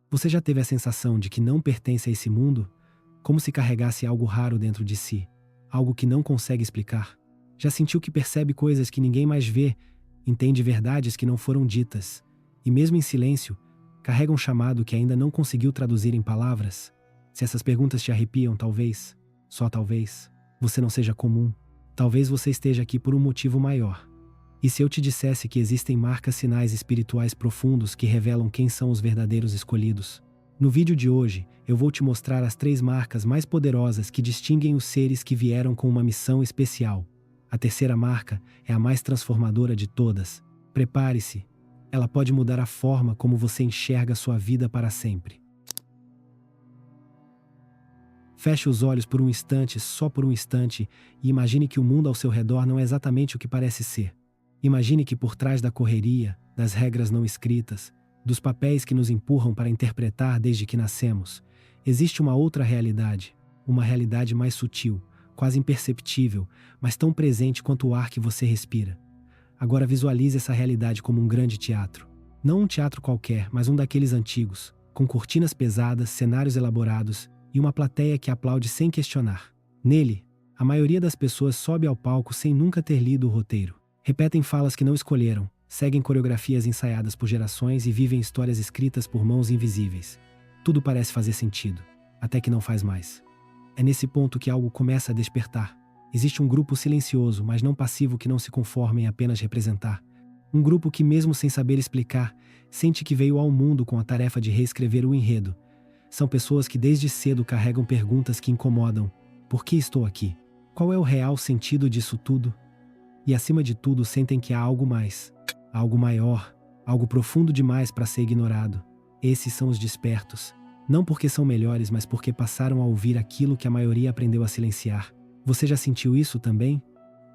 Você já teve a sensação de que não pertence a esse mundo? Como se carregasse algo raro dentro de si, algo que não consegue explicar? Já sentiu que percebe coisas que ninguém mais vê, entende verdades que não foram ditas, e mesmo em silêncio, carrega um chamado que ainda não conseguiu traduzir em palavras? Se essas perguntas te arrepiam, talvez, só talvez, você não seja comum. Talvez você esteja aqui por um motivo maior. E se eu te dissesse que existem marcas, sinais espirituais profundos que revelam quem são os verdadeiros escolhidos? No vídeo de hoje, eu vou te mostrar as 3 marcas mais poderosas que distinguem os seres que vieram com uma missão especial. A terceira marca é a mais transformadora de todas. Prepare-se. Ela pode mudar a forma como você enxerga sua vida para sempre. Feche os olhos por um instante, só por um instante, e imagine que o mundo ao seu redor não é exatamente o que parece ser. Imagine que por trás da correria, das regras não escritas, dos papéis que nos empurram para interpretar desde que nascemos, existe uma outra realidade, uma realidade mais sutil, quase imperceptível, mas tão presente quanto o ar que você respira. Agora visualize essa realidade como um grande teatro. Não um teatro qualquer, mas um daqueles antigos, com cortinas pesadas, cenários elaborados e uma plateia que aplaude sem questionar. Nele, a maioria das pessoas sobe ao palco sem nunca ter lido o roteiro. Repetem falas que não escolheram, seguem coreografias ensaiadas por gerações e vivem histórias escritas por mãos invisíveis. Tudo parece fazer sentido, até que não faz mais. É nesse ponto que algo começa a despertar. Existe um grupo silencioso, mas não passivo, que não se conforma em apenas representar. Um grupo que, mesmo sem saber explicar, sente que veio ao mundo com a tarefa de reescrever o enredo. São pessoas que desde cedo carregam perguntas que incomodam. Por que estou aqui? Qual é o real sentido disso tudo? E acima de tudo sentem que há algo mais, algo maior, algo profundo demais para ser ignorado. Esses são os despertos. Não porque são melhores, mas porque passaram a ouvir aquilo que a maioria aprendeu a silenciar. Você já sentiu isso também?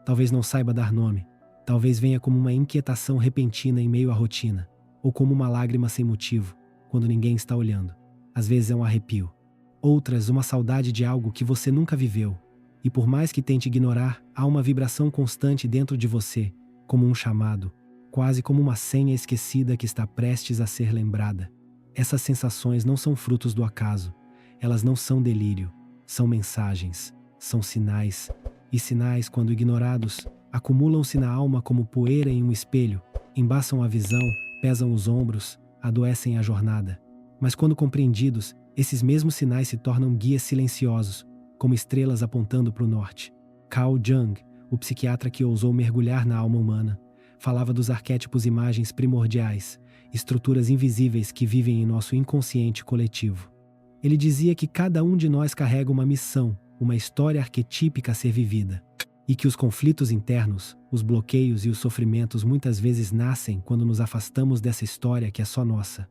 Talvez não saiba dar nome. Talvez venha como uma inquietação repentina em meio à rotina. Ou como uma lágrima sem motivo, quando ninguém está olhando. Às vezes é um arrepio. Outras, uma saudade de algo que você nunca viveu. E por mais que tente ignorar, há uma vibração constante dentro de você, como um chamado, quase como uma senha esquecida que está prestes a ser lembrada. Essas sensações não são frutos do acaso. Elas não são delírio. São mensagens. São sinais. E sinais, quando ignorados, acumulam-se na alma como poeira em um espelho, embaçam a visão, pesam os ombros, adoecem a jornada. Mas quando compreendidos, esses mesmos sinais se tornam guias silenciosos, como estrelas apontando para o norte. Carl Jung, o psiquiatra que ousou mergulhar na alma humana, falava dos arquétipos, imagens primordiais, estruturas invisíveis que vivem em nosso inconsciente coletivo. Ele dizia que cada um de nós carrega uma missão, uma história arquetípica a ser vivida, e que os conflitos internos, os bloqueios e os sofrimentos muitas vezes nascem quando nos afastamos dessa história que é só nossa.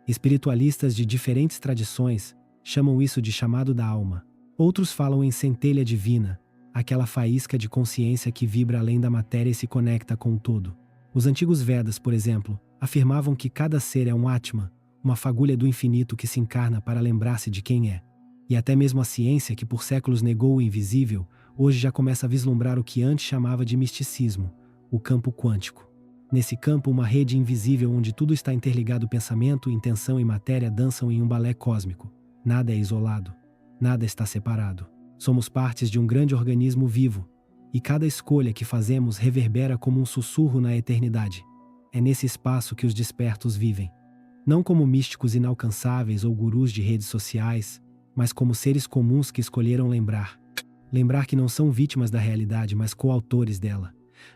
Espiritualistas de diferentes tradições chamam isso de chamado da alma. Outros falam em centelha divina, aquela faísca de consciência que vibra além da matéria e se conecta com o todo. Os antigos Vedas, por exemplo, afirmavam que cada ser é um Atma, uma fagulha do infinito que se encarna para lembrar-se de quem é. E até mesmo a ciência, que por séculos negou o invisível, hoje já começa a vislumbrar o que antes chamava de misticismo, o campo quântico. Nesse campo, uma rede invisível onde tudo está interligado, pensamento, intenção e matéria dançam em um balé cósmico. Nada é isolado. Nada está separado. Somos partes de um grande organismo vivo, e cada escolha que fazemos reverbera como um sussurro na eternidade. É nesse espaço que os despertos vivem. Não como místicos inalcançáveis ou gurus de redes sociais, mas como seres comuns que escolheram lembrar. Lembrar que não são vítimas da realidade, mas coautores dela.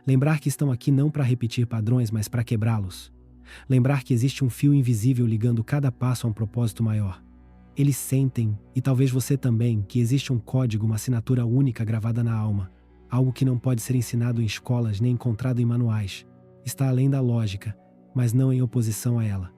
Lembrar que estão aqui não para repetir padrões, mas para quebrá-los. Lembrar que existe um fio invisível ligando cada passo a um propósito maior. Eles sentem, e talvez você também, que existe um código, uma assinatura única gravada na alma. Algo que não pode ser ensinado em escolas nem encontrado em manuais. Está além da lógica, mas não em oposição a ela.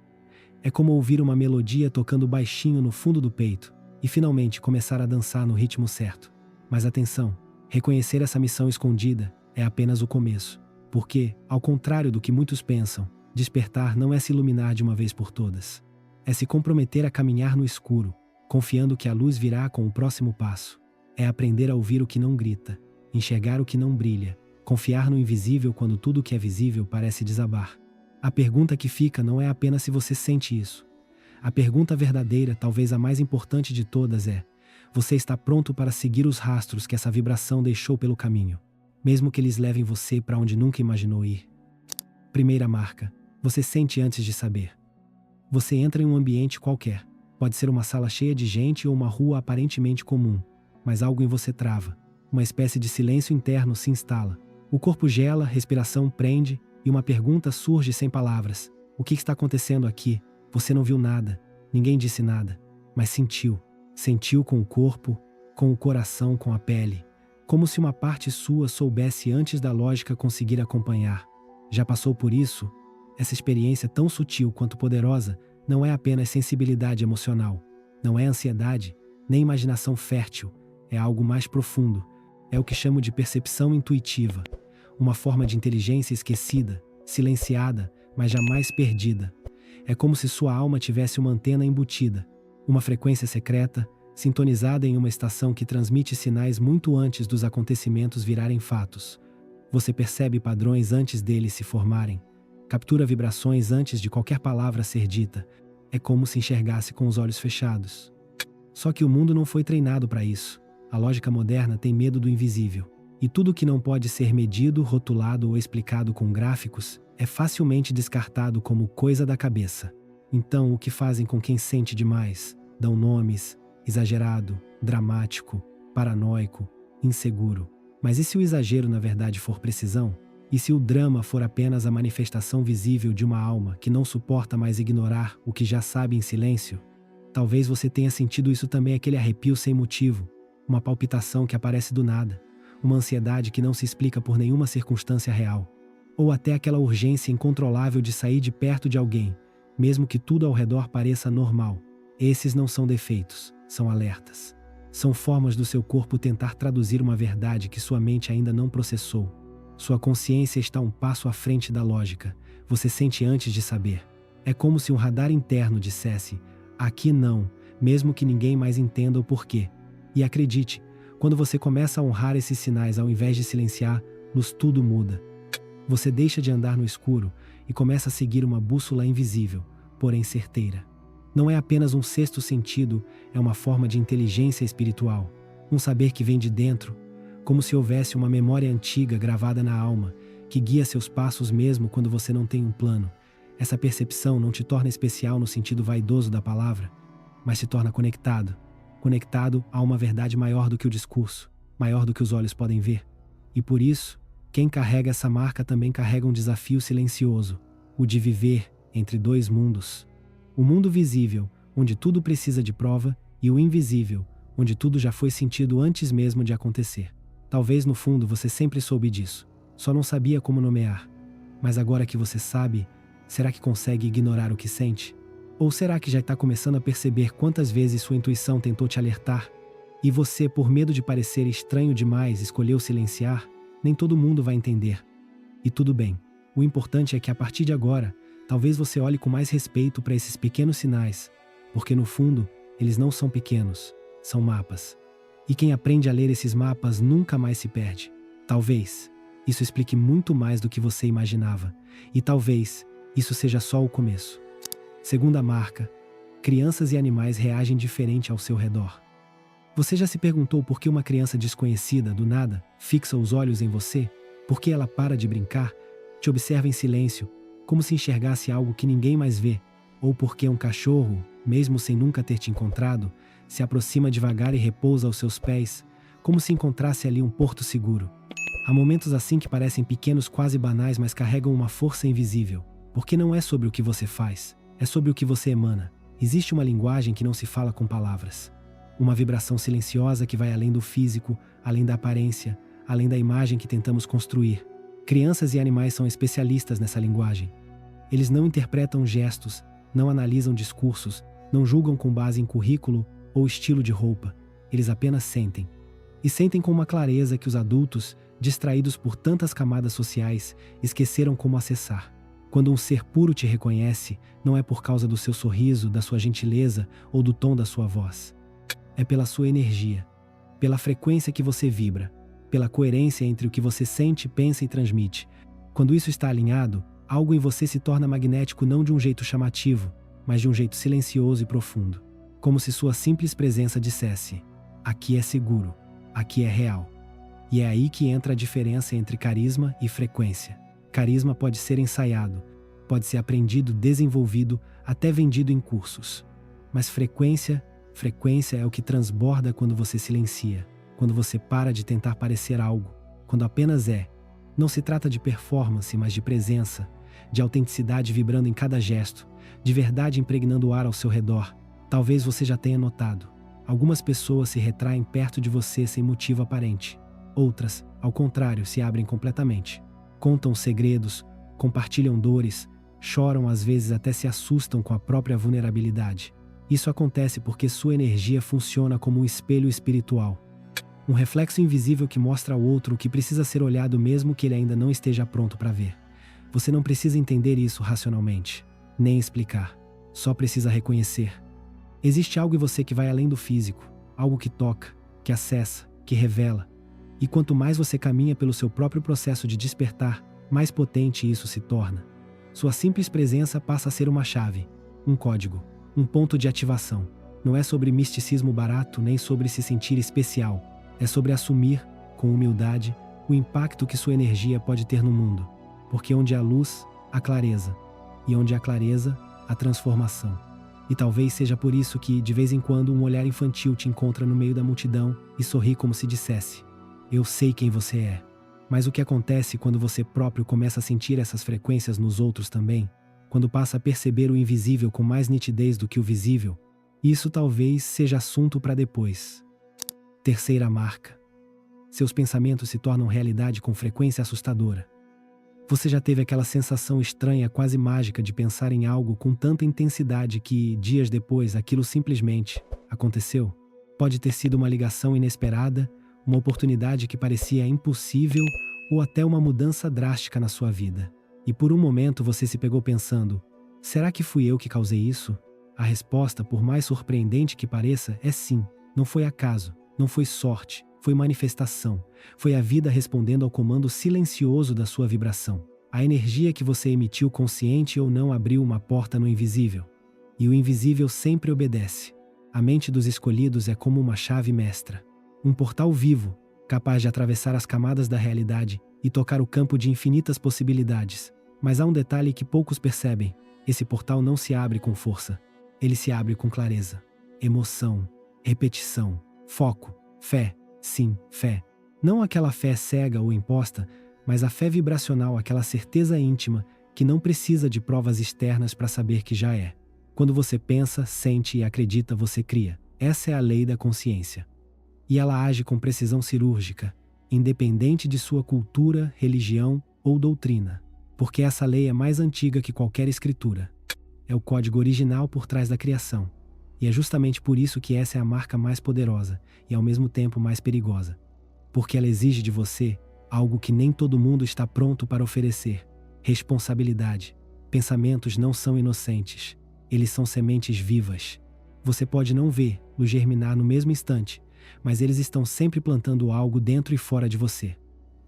É como ouvir uma melodia tocando baixinho no fundo do peito, e finalmente começar a dançar no ritmo certo. Mas atenção, reconhecer essa missão escondida é apenas o começo. Porque, ao contrário do que muitos pensam, despertar não é se iluminar de uma vez por todas. É se comprometer a caminhar no escuro, confiando que a luz virá com o próximo passo. É aprender a ouvir o que não grita, enxergar o que não brilha, confiar no invisível quando tudo o que é visível parece desabar. A pergunta que fica não é apenas se você sente isso. A pergunta verdadeira, talvez a mais importante de todas, é: você está pronto para seguir os rastros que essa vibração deixou pelo caminho, mesmo que eles levem você para onde nunca imaginou ir? Primeira marca: você sente antes de saber. Você entra em um ambiente qualquer. Pode ser uma sala cheia de gente ou uma rua aparentemente comum, mas algo em você trava. Uma espécie de silêncio interno se instala. O corpo gela, respiração prende e uma pergunta surge sem palavras: o que está acontecendo aqui? Você não viu nada, ninguém disse nada, mas sentiu. Sentiu com o corpo, com o coração, com a pele. Como se uma parte sua soubesse antes da lógica conseguir acompanhar. Já passou por isso? Essa experiência tão sutil quanto poderosa não é apenas sensibilidade emocional. Não é ansiedade, nem imaginação fértil. É algo mais profundo. É o que chamo de percepção intuitiva. Uma forma de inteligência esquecida, silenciada, mas jamais perdida. É como se sua alma tivesse uma antena embutida, uma frequência secreta, sintonizada em uma estação que transmite sinais muito antes dos acontecimentos virarem fatos. Você percebe padrões antes deles se formarem, captura vibrações antes de qualquer palavra ser dita. É como se enxergasse com os olhos fechados. Só que o mundo não foi treinado para isso. A lógica moderna tem medo do invisível. E tudo que não pode ser medido, rotulado ou explicado com gráficos é facilmente descartado como coisa da cabeça. Então, o que fazem com quem sente demais? Dão nomes: exagerado, dramático, paranoico, inseguro. Mas e se o exagero na verdade for precisão? E se o drama for apenas a manifestação visível de uma alma que não suporta mais ignorar o que já sabe em silêncio? Talvez você tenha sentido isso também, aquele arrepio sem motivo, uma palpitação que aparece do nada, uma ansiedade que não se explica por nenhuma circunstância real, ou até aquela urgência incontrolável de sair de perto de alguém, mesmo que tudo ao redor pareça normal. Esses não são defeitos, são alertas. São formas do seu corpo tentar traduzir uma verdade que sua mente ainda não processou. Sua consciência está um passo à frente da lógica. Você sente antes de saber. É como se um radar interno dissesse: aqui não, mesmo que ninguém mais entenda o porquê. E acredite, quando você começa a honrar esses sinais ao invés de silenciar, tudo muda. Você deixa de andar no escuro e começa a seguir uma bússola invisível, porém certeira. Não é apenas um sexto sentido, é uma forma de inteligência espiritual. Um saber que vem de dentro, como se houvesse uma memória antiga gravada na alma, que guia seus passos mesmo quando você não tem um plano. Essa percepção não te torna especial no sentido vaidoso da palavra, mas te torna conectado. Conectado a uma verdade maior do que o discurso, maior do que os olhos podem ver. E por isso, quem carrega essa marca também carrega um desafio silencioso, o de viver entre dois mundos. O mundo visível, onde tudo precisa de prova, e o invisível, onde tudo já foi sentido antes mesmo de acontecer. Talvez no fundo você sempre soube disso, só não sabia como nomear. Mas agora que você sabe, será que consegue ignorar o que sente? Ou será que já está começando a perceber quantas vezes sua intuição tentou te alertar? E você, por medo de parecer estranho demais, escolheu silenciar? Nem todo mundo vai entender. E tudo bem. O importante é que a partir de agora, talvez você olhe com mais respeito para esses pequenos sinais, porque no fundo, eles não são pequenos, são mapas. E quem aprende a ler esses mapas nunca mais se perde. Talvez isso explique muito mais do que você imaginava. E talvez isso seja só o começo. Segunda marca: crianças e animais reagem diferente ao seu redor. Você já se perguntou por que uma criança desconhecida, do nada, fixa os olhos em você? Por que ela para de brincar, te observa em silêncio, como se enxergasse algo que ninguém mais vê? Ou por que um cachorro, mesmo sem nunca ter te encontrado, se aproxima devagar e repousa aos seus pés, como se encontrasse ali um porto seguro? Há momentos assim que parecem pequenos, quase banais, mas carregam uma força invisível. Porque não é sobre o que você faz, é sobre o que você emana. Existe uma linguagem que não se fala com palavras. Uma vibração silenciosa que vai além do físico, além da aparência, além da imagem que tentamos construir. Crianças e animais são especialistas nessa linguagem. Eles não interpretam gestos, não analisam discursos, não julgam com base em currículo ou estilo de roupa. Eles apenas sentem. E sentem com uma clareza que os adultos, distraídos por tantas camadas sociais, esqueceram como acessar. Quando um ser puro te reconhece, não é por causa do seu sorriso, da sua gentileza ou do tom da sua voz. É pela sua energia, pela frequência que você vibra, pela coerência entre o que você sente, pensa e transmite. Quando isso está alinhado, algo em você se torna magnético, não de um jeito chamativo, mas de um jeito silencioso e profundo. Como se sua simples presença dissesse: aqui é seguro, aqui é real. E é aí que entra a diferença entre carisma e frequência. Carisma pode ser ensaiado, pode ser aprendido, desenvolvido, até vendido em cursos. Mas frequência é o que transborda quando você silencia, quando você para de tentar parecer algo, quando apenas é. Não se trata de performance, mas de presença, de autenticidade vibrando em cada gesto, de verdade impregnando o ar ao seu redor. Talvez você já tenha notado. Algumas pessoas se retraem perto de você sem motivo aparente. Outras, ao contrário, se abrem completamente. Contam segredos, compartilham dores, choram, às vezes até se assustam com a própria vulnerabilidade. Isso acontece porque sua energia funciona como um espelho espiritual. Um reflexo invisível que mostra ao outro o que precisa ser olhado mesmo que ele ainda não esteja pronto para ver. Você não precisa entender isso racionalmente, nem explicar. Só precisa reconhecer. Existe algo em você que vai além do físico, algo que toca, que acessa, que revela. E quanto mais você caminha pelo seu próprio processo de despertar, mais potente isso se torna. Sua simples presença passa a ser uma chave, um código, um ponto de ativação. Não é sobre misticismo barato nem sobre se sentir especial. É sobre assumir, com humildade, o impacto que sua energia pode ter no mundo. Porque onde há luz, há clareza. E onde há clareza, há transformação. E talvez seja por isso que, de vez em quando, um olhar infantil te encontra no meio da multidão e sorri como se dissesse: eu sei quem você é. Mas o que acontece quando você próprio começa a sentir essas frequências nos outros também? Quando passa a perceber o invisível com mais nitidez do que o visível? Isso talvez seja assunto para depois. Terceira marca. Seus pensamentos se tornam realidade com frequência assustadora. Você já teve aquela sensação estranha, quase mágica, de pensar em algo com tanta intensidade que, dias depois, aquilo simplesmente aconteceu? Pode ter sido uma ligação inesperada, uma oportunidade que parecia impossível ou até uma mudança drástica na sua vida. E por um momento você se pegou pensando: será que fui eu que causei isso? A resposta, por mais surpreendente que pareça, é sim. Não foi acaso, não foi sorte, foi manifestação. Foi a vida respondendo ao comando silencioso da sua vibração. A energia que você emitiu, consciente ou não, abriu uma porta no invisível. E o invisível sempre obedece. A mente dos escolhidos é como uma chave mestra. Um portal vivo, capaz de atravessar as camadas da realidade e tocar o campo de infinitas possibilidades. Mas há um detalhe que poucos percebem: esse portal não se abre com força. Ele se abre com clareza, emoção, repetição, foco, fé. Sim, fé. Não aquela fé cega ou imposta, mas a fé vibracional, aquela certeza íntima que não precisa de provas externas para saber que já é. Quando você pensa, sente e acredita, você cria. Essa é a lei da consciência. E ela age com precisão cirúrgica, independente de sua cultura, religião ou doutrina. Porque essa lei é mais antiga que qualquer escritura. É o código original por trás da criação. E é justamente por isso que essa é a marca mais poderosa e ao mesmo tempo mais perigosa. Porque ela exige de você algo que nem todo mundo está pronto para oferecer: responsabilidade. Pensamentos não são inocentes. Eles são sementes vivas. Você pode não vê-los germinar no mesmo instante, mas eles estão sempre plantando algo dentro e fora de você.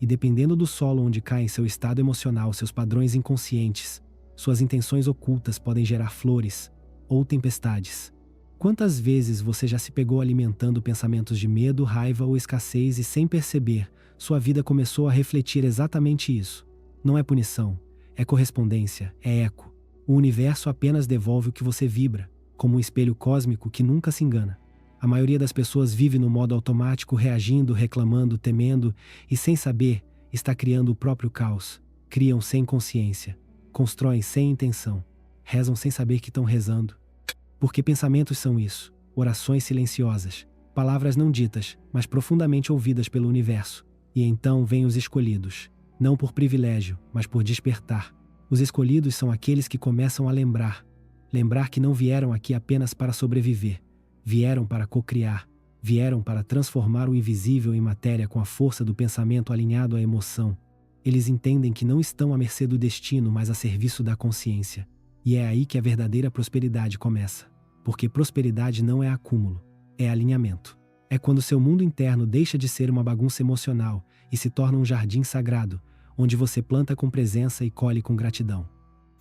E dependendo do solo onde caem seu estado emocional, seus padrões inconscientes, suas intenções ocultas podem gerar flores ou tempestades. Quantas vezes você já se pegou alimentando pensamentos de medo, raiva ou escassez e, sem perceber, sua vida começou a refletir exatamente isso? Não é punição, é correspondência, é eco. O universo apenas devolve o que você vibra, como um espelho cósmico que nunca se engana. A maioria das pessoas vive no modo automático, reagindo, reclamando, temendo e, sem saber, está criando o próprio caos. Criam sem consciência, constroem sem intenção, rezam sem saber que estão rezando. Porque pensamentos são isso, orações silenciosas, palavras não ditas, mas profundamente ouvidas pelo universo. E então vêm os escolhidos, não por privilégio, mas por despertar. Os escolhidos são aqueles que começam a lembrar que não vieram aqui apenas para sobreviver, vieram para cocriar, vieram para transformar o invisível em matéria com a força do pensamento alinhado à emoção. Eles entendem que não estão à mercê do destino, mas a serviço da consciência. E é aí que a verdadeira prosperidade começa. Porque prosperidade não é acúmulo, é alinhamento. É quando seu mundo interno deixa de ser uma bagunça emocional e se torna um jardim sagrado, onde você planta com presença e colhe com gratidão.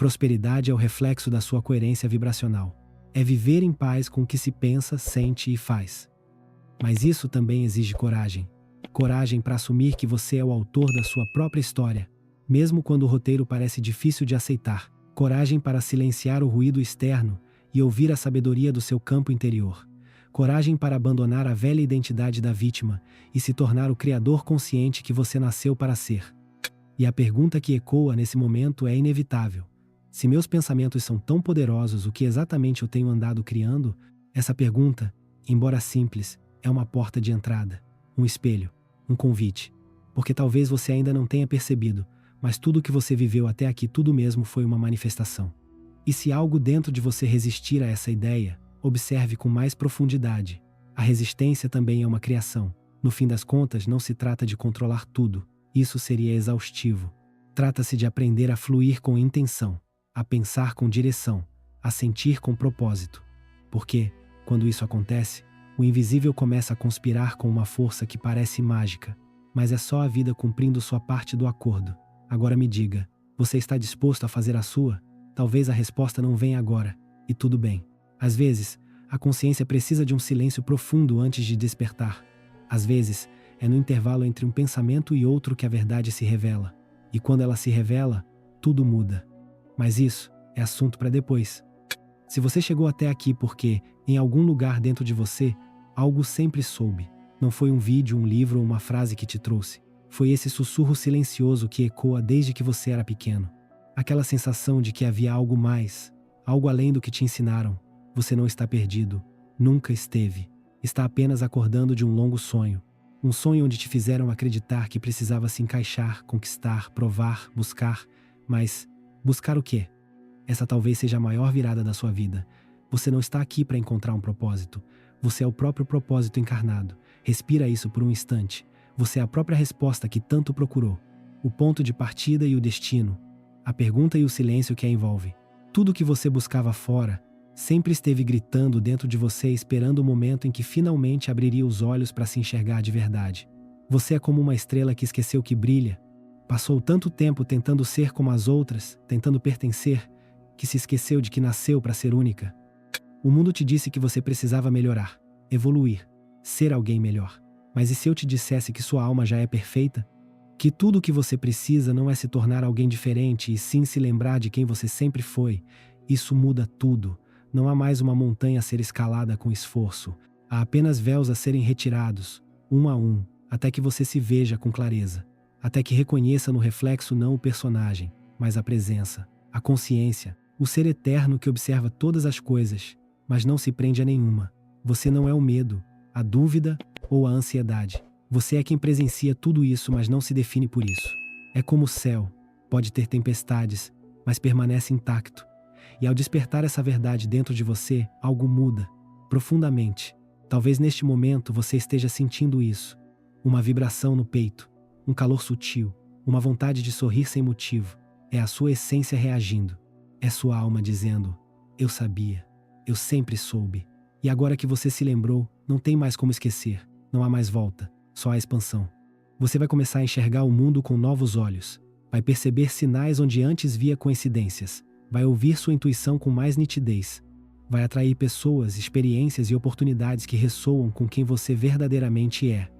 Prosperidade é o reflexo da sua coerência vibracional. É viver em paz com o que se pensa, sente e faz. Mas isso também exige coragem. Coragem para assumir que você é o autor da sua própria história, mesmo quando o roteiro parece difícil de aceitar. Coragem para silenciar o ruído externo e ouvir a sabedoria do seu campo interior. Coragem para abandonar a velha identidade da vítima e se tornar o criador consciente que você nasceu para ser. E a pergunta que ecoa nesse momento é inevitável. Se meus pensamentos são tão poderosos, o que exatamente eu tenho andado criando? Essa pergunta, embora simples, é uma porta de entrada, um espelho, um convite. Porque talvez você ainda não tenha percebido, mas tudo o que você viveu até aqui, tudo mesmo foi uma manifestação. E se algo dentro de você resistir a essa ideia, observe com mais profundidade. A resistência também é uma criação. No fim das contas, não se trata de controlar tudo. Isso seria exaustivo. Trata-se de aprender a fluir com intenção, a pensar com direção, a sentir com propósito. Porque, quando isso acontece, o invisível começa a conspirar com uma força que parece mágica, mas é só a vida cumprindo sua parte do acordo. Agora me diga, você está disposto a fazer a sua? Talvez a resposta não venha agora, e tudo bem. Às vezes, a consciência precisa de um silêncio profundo antes de despertar. Às vezes, é no intervalo entre um pensamento e outro que a verdade se revela. E quando ela se revela, tudo muda. Mas isso é assunto para depois. Se você chegou até aqui porque, em algum lugar dentro de você, algo sempre soube. Não foi um vídeo, um livro ou uma frase que te trouxe. Foi esse sussurro silencioso que ecoa desde que você era pequeno. Aquela sensação de que havia algo mais, algo além do que te ensinaram. Você não está perdido. Nunca esteve. Está apenas acordando de um longo sonho. Um sonho onde te fizeram acreditar que precisava se encaixar, conquistar, provar, buscar. Mas, buscar o quê? Essa talvez seja a maior virada da sua vida. Você não está aqui para encontrar um propósito. Você é o próprio propósito encarnado. Respira isso por um instante. Você é a própria resposta que tanto procurou. O ponto de partida e o destino. A pergunta e o silêncio que a envolve. Tudo o que você buscava fora sempre esteve gritando dentro de você, esperando o momento em que finalmente abriria os olhos para se enxergar de verdade. Você é como uma estrela que esqueceu que brilha. Passou tanto tempo tentando ser como as outras, tentando pertencer, que se esqueceu de que nasceu para ser única. O mundo te disse que você precisava melhorar, evoluir, ser alguém melhor. Mas e se eu te dissesse que sua alma já é perfeita? Que tudo o que você precisa não é se tornar alguém diferente e sim se lembrar de quem você sempre foi? Isso muda tudo. Não há mais uma montanha a ser escalada com esforço. Há apenas véus a serem retirados, um a um, até que você se veja com clareza. Até que reconheça no reflexo não o personagem, mas a presença, a consciência, o ser eterno que observa todas as coisas, mas não se prende a nenhuma. Você não é o medo, a dúvida ou a ansiedade. Você é quem presencia tudo isso, mas não se define por isso. É como o céu, pode ter tempestades, mas permanece intacto. E ao despertar essa verdade dentro de você, algo muda, profundamente. Talvez neste momento você esteja sentindo isso. Uma vibração no peito, um calor sutil, uma vontade de sorrir sem motivo. É a sua essência reagindo. É sua alma dizendo, eu sabia, eu sempre soube. E agora que você se lembrou, não tem mais como esquecer, não há mais volta, só a expansão. Você vai começar a enxergar o mundo com novos olhos, vai perceber sinais onde antes via coincidências, vai ouvir sua intuição com mais nitidez, vai atrair pessoas, experiências e oportunidades que ressoam com quem você verdadeiramente é.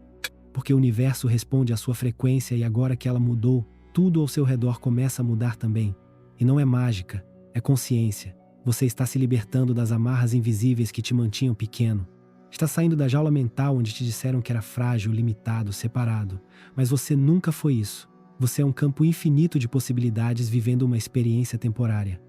Porque o universo responde à sua frequência e agora que ela mudou, tudo ao seu redor começa a mudar também. E não é mágica, é consciência. Você está se libertando das amarras invisíveis que te mantinham pequeno. Está saindo da jaula mental onde te disseram que era frágil, limitado, separado. Mas você nunca foi isso. Você é um campo infinito de possibilidades vivendo uma experiência temporária.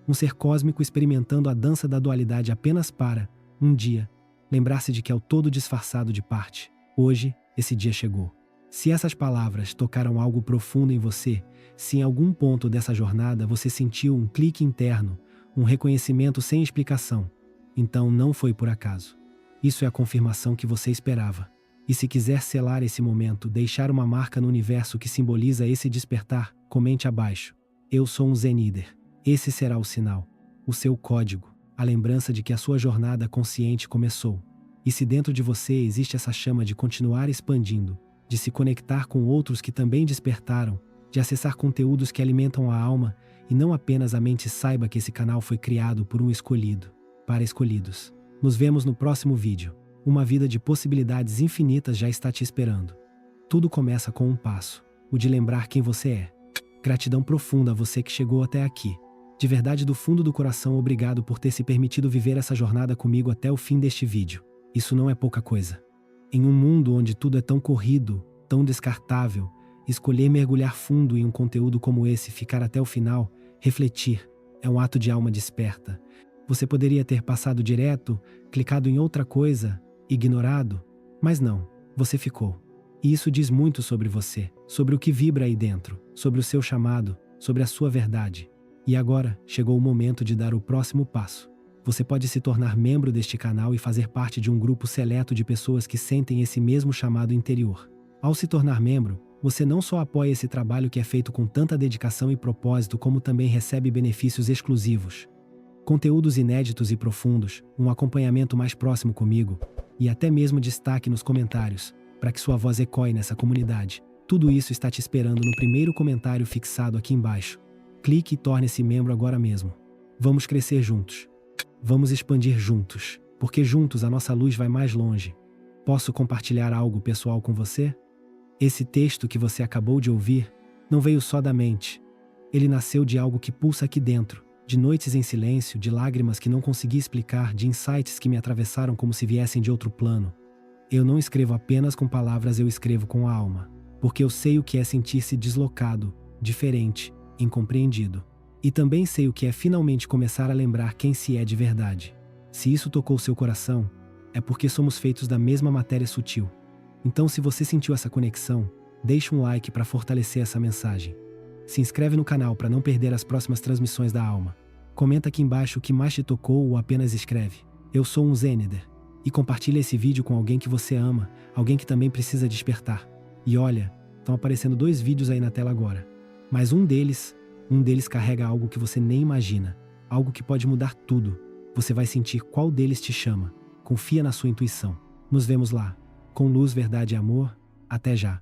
Um ser cósmico experimentando a dança da dualidade apenas para, um dia, lembrar-se de que é o todo disfarçado de parte. Hoje, esse dia chegou. Se essas palavras tocaram algo profundo em você, se em algum ponto dessa jornada você sentiu um clique interno, um reconhecimento sem explicação, então não foi por acaso. Isso é a confirmação que você esperava. E se quiser selar esse momento, deixar uma marca no universo que simboliza esse despertar, comente abaixo. Eu sou um Zeníder. Esse será o sinal, o seu código, a lembrança de que a sua jornada consciente começou. E se dentro de você existe essa chama de continuar expandindo, de se conectar com outros que também despertaram, de acessar conteúdos que alimentam a alma e não apenas a mente saiba que esse canal foi criado por um escolhido, para escolhidos. Nos vemos no próximo vídeo. Uma vida de possibilidades infinitas já está te esperando. Tudo começa com um passo, o de lembrar quem você é. Gratidão profunda a você que chegou até aqui. De verdade, do fundo do coração, obrigado por ter se permitido viver essa jornada comigo até o fim deste vídeo. Isso não é pouca coisa. Em um mundo onde tudo é tão corrido, tão descartável, escolher mergulhar fundo em um conteúdo como esse, ficar até o final, refletir, é um ato de alma desperta. Você poderia ter passado direto, clicado em outra coisa, ignorado, mas não, você ficou. E isso diz muito sobre você, sobre o que vibra aí dentro, sobre o seu chamado, sobre a sua verdade. E agora, chegou o momento de dar o próximo passo. Você pode se tornar membro deste canal e fazer parte de um grupo seleto de pessoas que sentem esse mesmo chamado interior. Ao se tornar membro, você não só apoia esse trabalho que é feito com tanta dedicação e propósito, como também recebe benefícios exclusivos. Conteúdos inéditos e profundos, um acompanhamento mais próximo comigo, e até mesmo destaque nos comentários, para que sua voz ecoe nessa comunidade. Tudo isso está te esperando no primeiro comentário fixado aqui embaixo. Clique e torne-se membro agora mesmo. Vamos crescer juntos. Vamos expandir juntos, porque juntos a nossa luz vai mais longe. Posso compartilhar algo pessoal com você? Esse texto que você acabou de ouvir não veio só da mente. Ele nasceu de algo que pulsa aqui dentro, de noites em silêncio, de lágrimas que não consegui explicar, de insights que me atravessaram como se viessem de outro plano. Eu não escrevo apenas com palavras, eu escrevo com a alma, porque eu sei o que é sentir-se deslocado, diferente, incompreendido. E também sei o que é finalmente começar a lembrar quem se é de verdade. Se isso tocou seu coração, é porque somos feitos da mesma matéria sutil. Então, se você sentiu essa conexão, deixe um like para fortalecer essa mensagem. Se inscreve no canal para não perder as próximas transmissões da alma. Comenta aqui embaixo o que mais te tocou ou apenas escreve: eu sou um Zeneder. E compartilha esse vídeo com alguém que você ama, alguém que também precisa despertar. E olha, estão aparecendo 2 vídeos aí na tela agora. Mas um deles carrega algo que você nem imagina, algo que pode mudar tudo. Você vai sentir qual deles te chama. Confia na sua intuição. Nos vemos lá. Com luz, verdade e amor. Até já.